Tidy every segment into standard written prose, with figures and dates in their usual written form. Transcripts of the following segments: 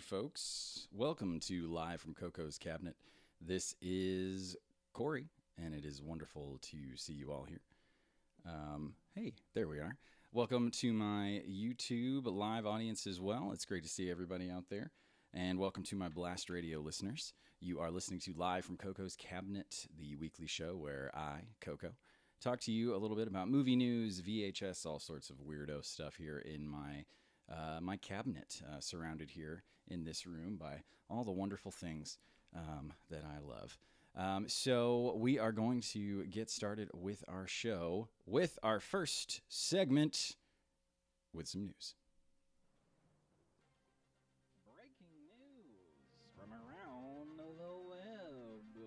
folks. Welcome to Live from Coco's Cabinet. This is Corey, and it is wonderful to see you all here. Hey, there we are. Welcome to my YouTube live audience as well. It's great to see everybody out there. And welcome to my Blast Radio listeners. You are listening to Live from Coco's Cabinet, the weekly show where I, Coco, talk to you a little bit about movie news, VHS, all sorts of weirdo stuff here in my cabinet, surrounded here in this room by all the wonderful things that I love. So we are going to get started with our show with our first segment with some news. Breaking news from around the web.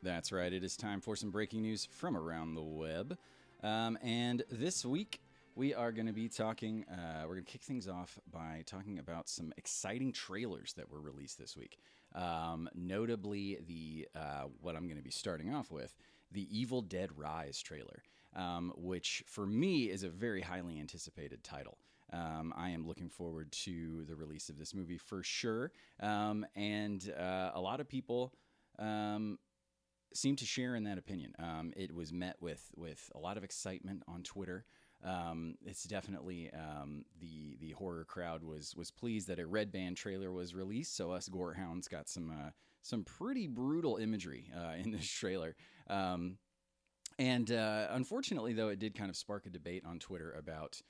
That's right. It is time for some breaking news from around the web. And this week, we are going to be talking, we're going to kick things off by talking about some exciting trailers that were released this week. Notably, what I'm going to be starting off with, the Evil Dead Rise trailer, which for me is a very highly anticipated title. I am looking forward to the release of this movie for sure. And a lot of people seem to share in that opinion. It was met with a lot of excitement on Twitter. It's definitely the horror crowd was pleased that a Red Band trailer was released. So us gorehounds got some pretty brutal imagery in this trailer. And unfortunately, though, it did kind of spark a debate on Twitter about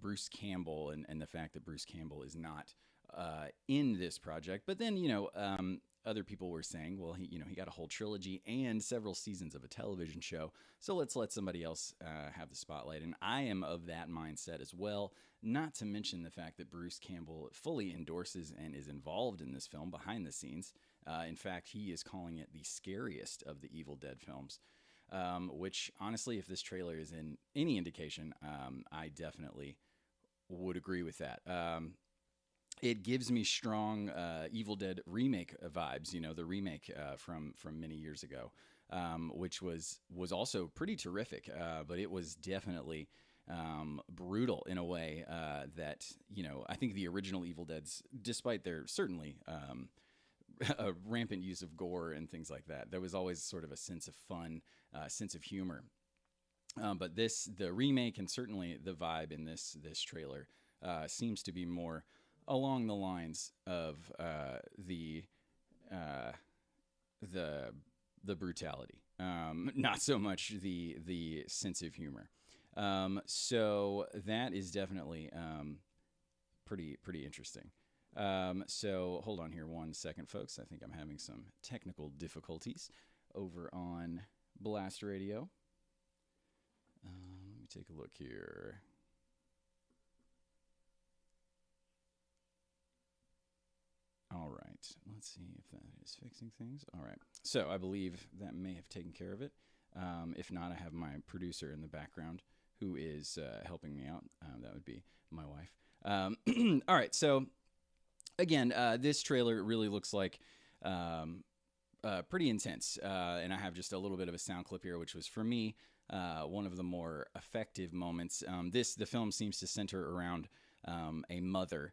Bruce Campbell and the fact that Bruce Campbell is not in this project. But then, other people were saying, well, he got a whole trilogy and several seasons of a television show, so let's let somebody else have the spotlight. And I am of that mindset as well, not to mention the fact that Bruce Campbell fully endorses and is involved in this film behind the scenes. In fact, he is calling it the scariest of the Evil Dead films, which, honestly, if this trailer is in any indication, I definitely would agree with that. It gives me strong Evil Dead remake vibes, the remake from many years ago, which was also pretty terrific, but it was definitely brutal in a way that, I think the original Evil Deads, despite their certainly a rampant use of gore and things like that, there was always sort of a sense of fun, sense of humor. But the remake and certainly the vibe in this trailer seems to be more along the lines of the brutality, not so much the sense of humor. So that is definitely pretty interesting. So hold on here one second, folks. I think I'm having some technical difficulties over on Blast Radio. Let me take a look here. All right, let's see if that is fixing things. All right, so I believe that may have taken care of it. If not, I have my producer in the background who is helping me out. That would be my wife. All right, so again, this trailer really looks like pretty intense, and I have just a little bit of a sound clip here, which was, for me, one of the more effective moments. The film seems to center around a mother.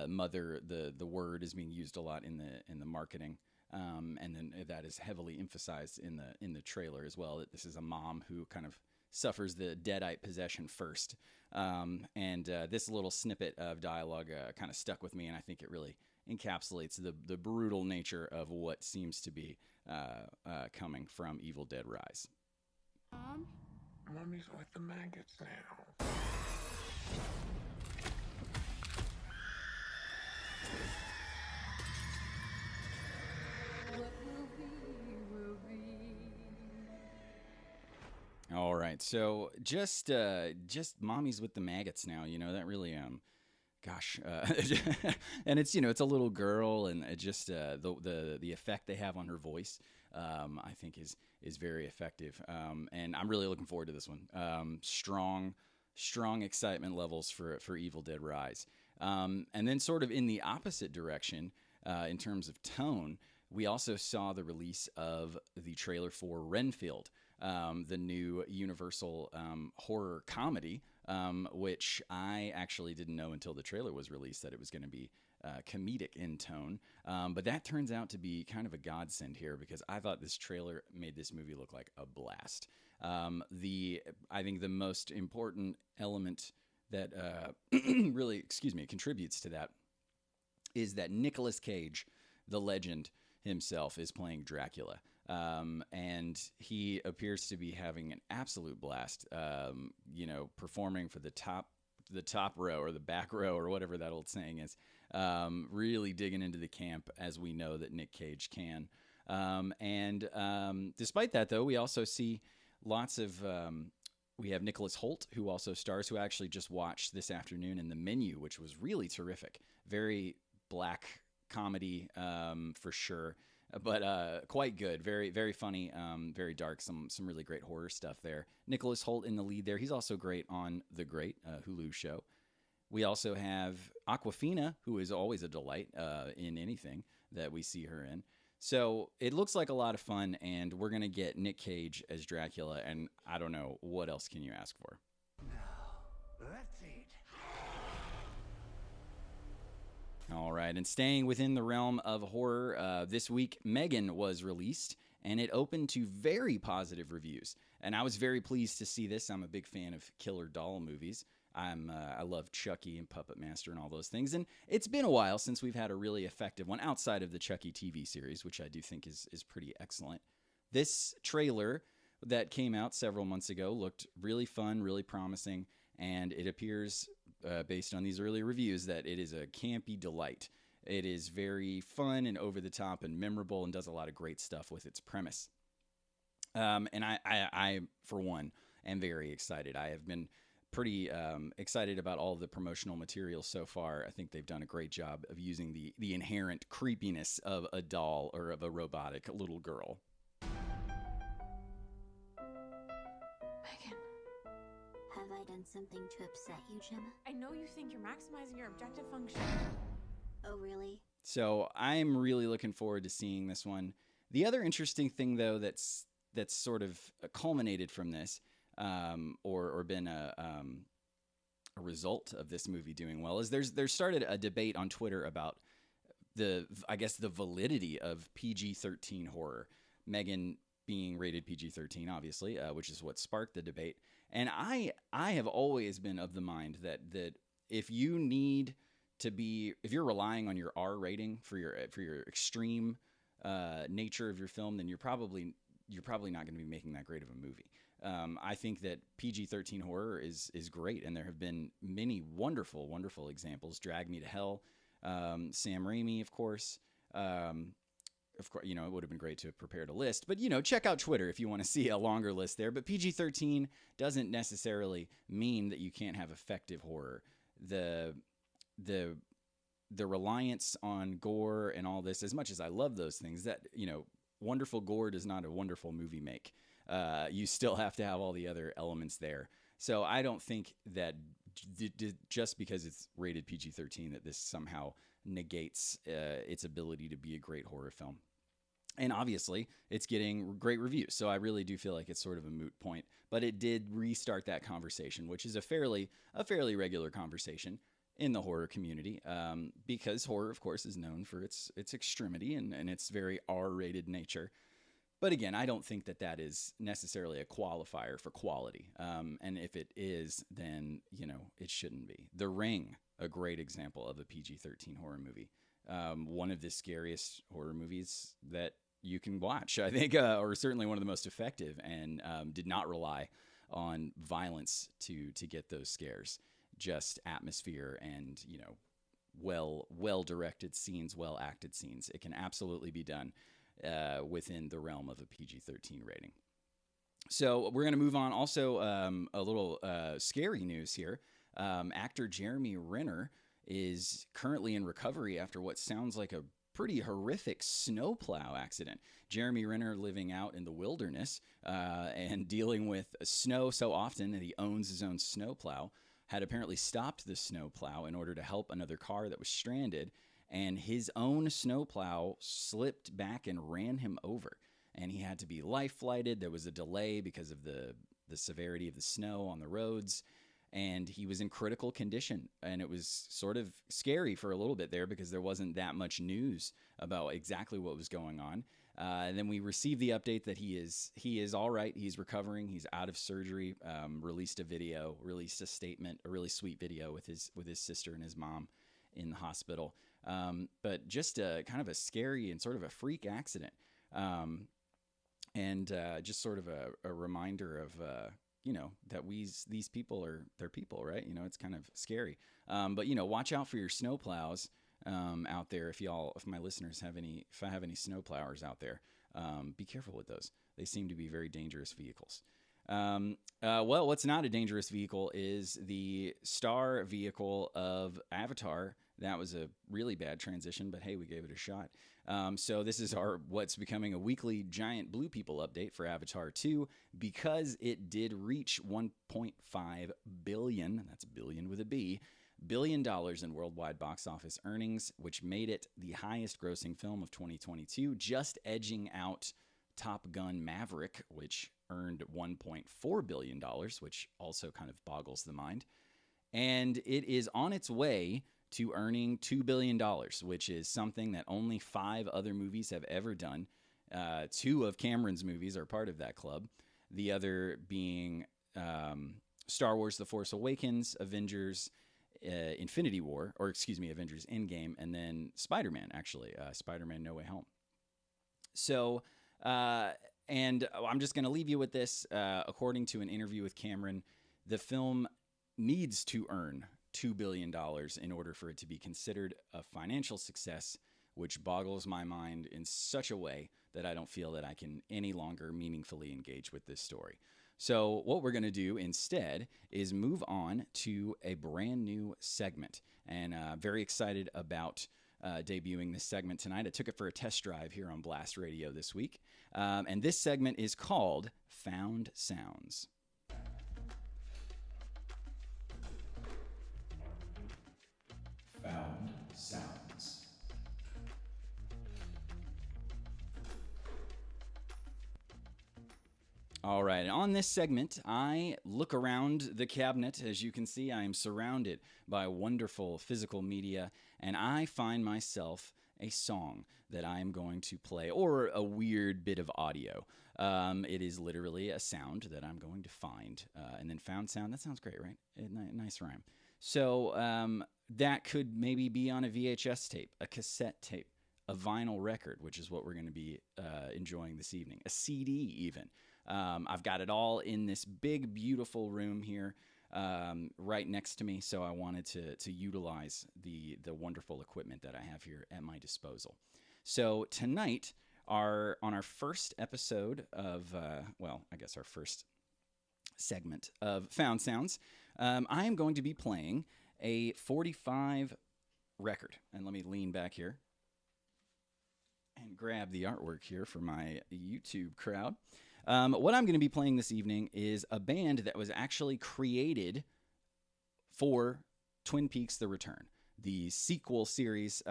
Mother, the word is being used a lot in the marketing, and then that is heavily emphasized in the trailer as well. That this is a mom who kind of suffers the deadite possession first, and this little snippet of dialogue kind of stuck with me, and I think it really encapsulates the brutal nature of what seems to be coming from Evil Dead Rise. Mommy's with the maggots now. All right, so just mommy's with the maggots now. That really gosh, and it's it's a little girl, and it just the effect they have on her voice, I think is very effective, and I'm really looking forward to this one. Strong excitement levels for Evil Dead Rise, and then sort of in the opposite direction in terms of tone, we also saw the release of the trailer for Renfield, the new Universal horror comedy which I actually didn't know until the trailer was released that it was going to be comedic in tone. But that turns out to be kind of a godsend here because I thought this trailer made this movie look like a blast. I think the most important element that really, contributes to that is that Nicolas Cage, the legend himself, is playing Dracula. And he appears to be having an absolute blast, performing for the top row or the back row or whatever that old saying is, really digging into the camp as we know that Nick Cage can. Despite that, though, we also see lots of... we have Nicholas Hoult, who also stars, who I actually just watched this afternoon in The Menu, which was really terrific. Very black comedy for sure, but quite good. Very, very funny, very dark. Some really great horror stuff there. Nicholas Hoult in the lead there. He's also great on The Great Hulu show. We also have Awkwafina, who is always a delight in anything that we see her in. So it looks like a lot of fun, and we're going to get Nick Cage as Dracula, and I don't know, what else can you ask for? Let's eat. All right, and staying within the realm of horror, this week, Megan was released, and it opened to very positive reviews. And I was very pleased to see this. I'm a big fan of killer doll movies. I love Chucky and Puppet Master and all those things. And it's been a while since we've had a really effective one outside of the Chucky TV series, which I do think is pretty excellent. This trailer that came out several months ago looked really fun, really promising, and it appears, based on these early reviews, that it is a campy delight. It is very fun and over the top and memorable and does a lot of great stuff with its premise. And I, for one, am very excited. I have been pretty excited about all of the promotional materials so far. I think they've done a great job of using the inherent creepiness of a doll or of a robotic little girl. Megan. Have I done something to upset you, Gemma? I know you think you're maximizing your objective function. Oh, really? So I'm really looking forward to seeing this one. The other interesting thing, though, that's sort of culminated from this, or been a result of this movie doing well, is there's started a debate on Twitter about the validity of PG-13 horror. Megan being rated PG-13, obviously, which is what sparked the debate. And I have always been of the mind that if you need to be, if you're relying on your R rating for your extreme nature of your film, then you're probably not going to be making that great of a movie. I think that PG-13 horror is great, and there have been many wonderful, wonderful examples. Drag Me to Hell, Sam Raimi, of course. Of course, it would have been great to have prepared a list, but check out Twitter if you want to see a longer list there. But PG-13 doesn't necessarily mean that you can't have effective horror. The reliance on gore and all this, as much as I love those things, that wonderful gore does not a wonderful movie make. You still have to have all the other elements there. So I don't think that just because it's rated PG-13 that this somehow negates its ability to be a great horror film. And obviously, it's getting great reviews, so I really do feel like it's sort of a moot point. But it did restart that conversation, which is a fairly regular conversation in the horror community, because horror, of course, is known for its extremity and its very R-rated nature. But again, I don't think that is necessarily a qualifier for quality. And if it is, then, it shouldn't be. The Ring, a great example of a PG-13 horror movie. One of the scariest horror movies that you can watch, I think, or certainly one of the most effective, and did not rely on violence to get those scares. Just atmosphere and, well-directed scenes, well-acted scenes. It can absolutely be done within the realm of a PG-13 rating. So we're going to move on. Also, a little scary news here. Actor Jeremy Renner is currently in recovery after what sounds like a pretty horrific snowplow accident. Jeremy Renner, living out in the wilderness and dealing with snow so often that he owns his own snowplow, had apparently stopped the snowplow in order to help another car that was stranded, and his own snowplow slipped back and ran him over, and he had to be life flighted. There was a delay because of the severity of the snow on the roads, and he was in critical condition, and it was sort of scary for a little bit there because there wasn't that much news about exactly what was going on. And then we received the update that he is all right. He's recovering. He's out of surgery. Released a statement, a really sweet video with his sister and his mom in the hospital. But just a kind of a scary and sort of a freak accident. And just sort of a reminder of, that these people they're people, right? It's kind of scary. But, watch out for your snowplows out there. If my listeners if I have any snowplowers out there, be careful with those. They seem to be very dangerous vehicles. Well, what's not a dangerous vehicle is the star vehicle of Avatar. That was a really bad transition, but hey, we gave it a shot. So this is what's becoming a weekly giant blue people update for Avatar 2 because it did reach $1.5 billion, that's billion with a B, $1 billion in worldwide box office earnings, which made it the highest grossing film of 2022, just edging out Top Gun Maverick, which earned $1.4 billion, which also kind of boggles the mind. And it is on its way to earning $2 billion, which is something that only 5 other movies have ever done. 2 of Cameron's movies are part of that club. The other being Star Wars The Force Awakens, Avengers Infinity War, Avengers Endgame, and then Spider-Man, actually. Spider-Man No Way Home. So, and I'm just going to leave you with this. According to an interview with Cameron, the film needs to earn $2 billion in order for it to be considered a financial success, which boggles my mind in such a way that I don't feel that I can any longer meaningfully engage with this story. So what we're going to do instead is move on to a brand new segment, and very excited about debuting this segment tonight. I took it for a test drive here on Blast Radio this week, and this segment is called Found Sounds. Found Sounds. All right, and on this segment, I look around the cabinet. As you can see, I am surrounded by wonderful physical media, and I find myself a song that I am going to play, or a weird bit of audio. It is literally a sound that I'm going to find, and then found sound. That sounds great, right? Nice rhyme. So that could maybe be on a VHS tape, a cassette tape, a vinyl record, which is what we're going to be enjoying this evening, a CD even. I've got it all in this big, beautiful room here right next to me, so I wanted to utilize the wonderful equipment that I have here at my disposal. So tonight, on our first episode of, our first segment of Found Sounds, I am going to be playing a 45 record. And let me lean back here and grab the artwork here for my YouTube crowd. What I'm going to be playing this evening is a band that was actually created for Twin Peaks: The Return, the sequel series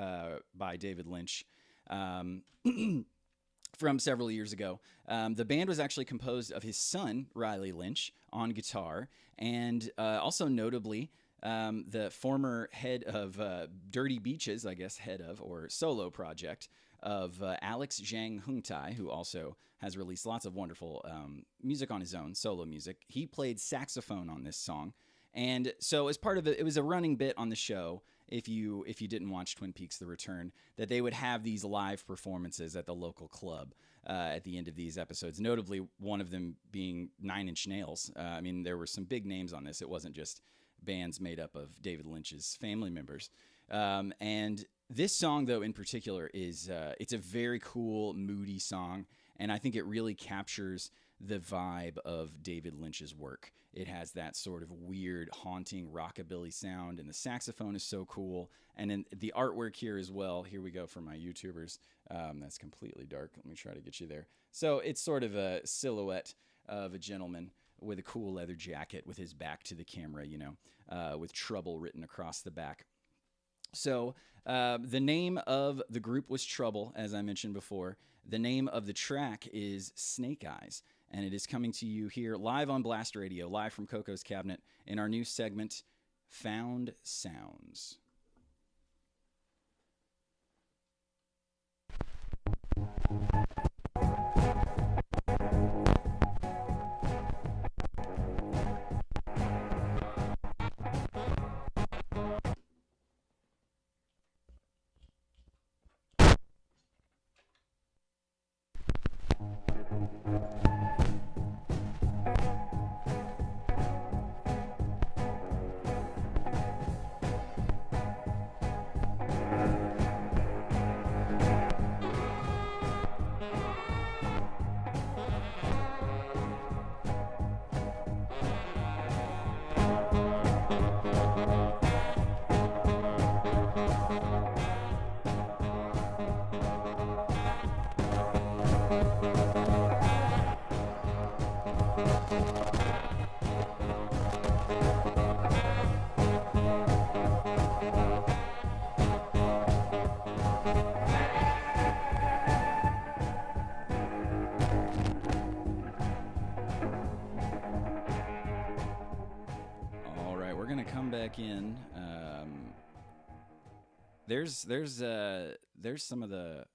by David Lynch from several years ago. The band was actually composed of his son, Riley Lynch, on guitar, and also notably the former head of Dirty Beaches, or solo project of Alex Zhang Hungtai, who also has released lots of wonderful music on his own, solo music. He played saxophone on this song. And so as part of it, it was a running bit on the show, if you didn't watch Twin Peaks: The Return, that they would have these live performances at the local club at the end of these episodes, notably one of them being Nine Inch Nails. There were some big names on this. It wasn't just bands made up of David Lynch's family members. And this song, though, in particular, it's a very cool, moody song, and I think it really captures the vibe of David Lynch's work. It has that sort of weird, haunting rockabilly sound, and the saxophone is so cool. And then the artwork here as well. Here we go for my YouTubers. That's completely dark. Let me try to get you there. So it's sort of a silhouette of a gentleman with a cool leather jacket with his back to the camera, with Trouble written across the back. So the name of the group was Trouble, as I mentioned before. The name of the track is Snake Eyes. and it is coming to you here live on Blast Radio, live from Coco's Cabinet, in our new segment, Found Sounds. In there's some of the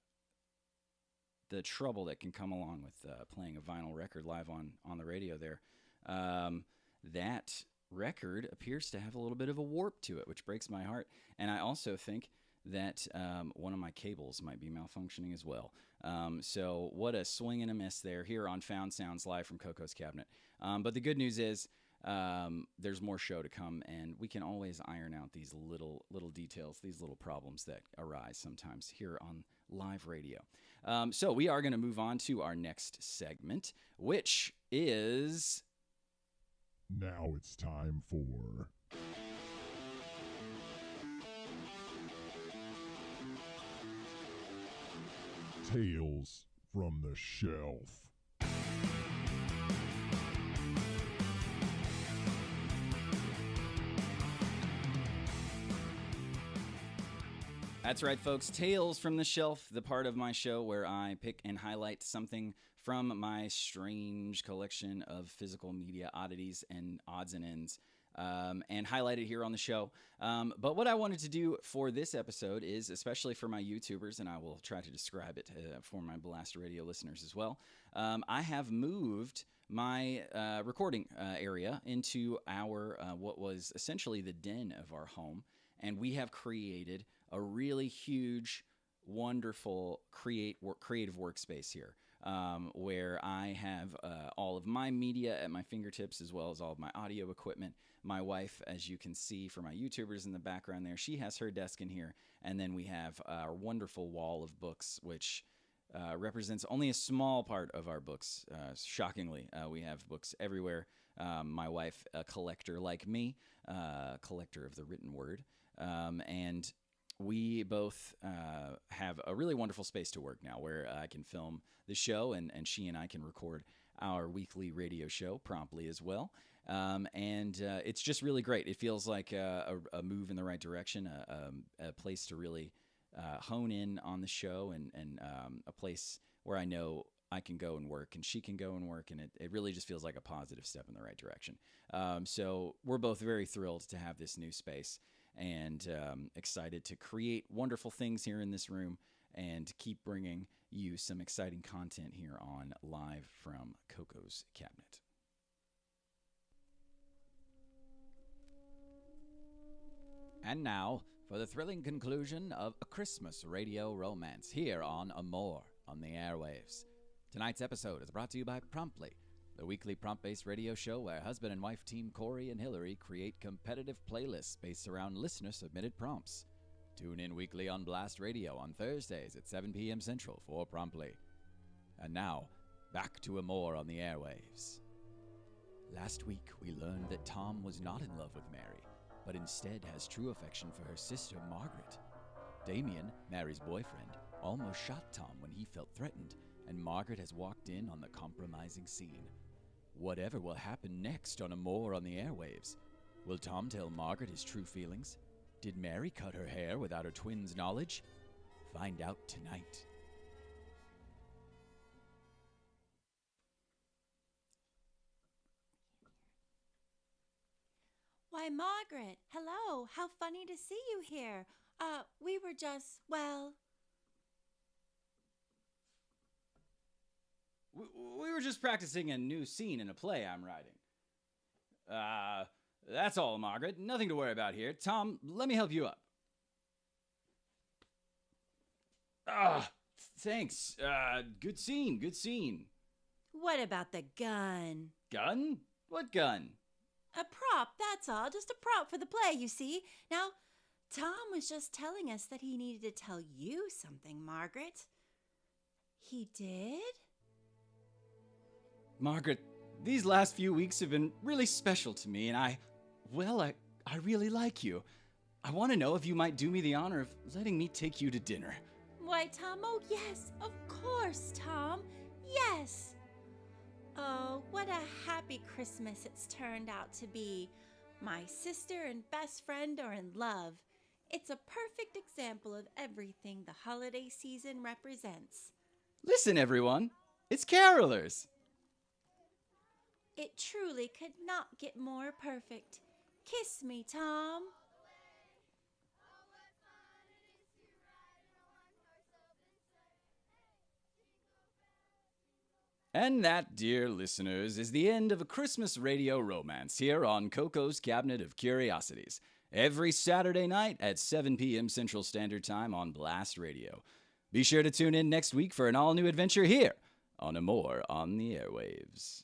trouble that can come along with playing a vinyl record live on the radio there. That record appears to have a little bit of a warp to it, which breaks my heart, and I also think that one of my cables might be malfunctioning as well. So what a swing and a miss there here on Found Sounds live from Coco's Cabinet. But the good news is there's more show to come, and we can always iron out these little details, these little problems that arise sometimes here on live radio. So we are going to move on to our next segment, which is... Now it's time for... Tales from the Shelf. That's right, folks. Tales from the Shelf, the part of my show where I pick and highlight something from my strange collection of physical media oddities and odds and ends, and highlight it here on the show. But what I wanted to do for this episode is, especially for my YouTubers, and I will try to describe it for my Blast Radio listeners as well, I have moved my recording area into our what was essentially the den of our home, and we have created a really huge, wonderful creative workspace here, where I have all of my media at my fingertips, as well as all of my audio equipment. My wife, as you can see for my YouTubers in the background there, she has her desk in here, and then we have our wonderful wall of books, which represents only a small part of our books, shockingly. We have books everywhere. My wife, a collector like me, collector of the written word, and we both have a really wonderful space to work now, where I can film the show, and she and I can record our weekly radio show promptly as well. And it's just really great. It feels like a move in the right direction, a place to really hone in on the show, and a place where I know I can go and work, and she can go and work, and it really just feels like a positive step in the right direction. So we're both very thrilled to have this new space, and excited to create wonderful things here in this room and keep bringing you some exciting content here on Live from Coco's Cabinet. And now, for the thrilling conclusion of a Christmas radio romance here on Amore on the airwaves. Tonight's episode is brought to you by Promptly, the weekly prompt-based radio show where husband and wife team Corey and Hillary create competitive playlists based around listener-submitted prompts. Tune in weekly on Blast Radio on Thursdays at 7 p.m. Central for Promptly. And now, back to Amore on the airwaves. Last week, we learned that Tom was not in love with Mary, but instead has true affection for her sister, Margaret. Damien, Mary's boyfriend, almost shot Tom when he felt threatened, and Margaret has walked in on the compromising scene. Whatever will happen next on Amore on the airwaves? Will Tom tell Margaret his true feelings? Did Mary cut her hair without her twins' knowledge? Find out tonight. Why, Margaret, hello. How funny to see you here. We were just, well... We were just practicing a new scene in a play I'm writing. That's all, Margaret. Nothing to worry about here. Tom, let me help you up. Thanks. Good scene, good scene. What about the gun? Gun? What gun? A prop, that's all. Just a prop for the play, you see. Now, Tom was just telling us that he needed to tell you something, Margaret. He did? Margaret, these last few weeks have been really special to me, and I really like you. I want to know if you might do me the honor of letting me take you to dinner. Why, Tom, oh yes, of course, Tom. Yes. Oh, what a happy Christmas it's turned out to be. My sister and best friend are in love. It's a perfect example of everything the holiday season represents. Listen, everyone, it's carolers. It truly could not get more perfect. Kiss me, Tom. And that, dear listeners, is the end of a Christmas radio romance here on Coco's Cabinet of Curiosities. Every Saturday night at 7 p.m. Central Standard Time on Blast Radio. Be sure to tune in next week for an all-new adventure here on Amore on the Airwaves.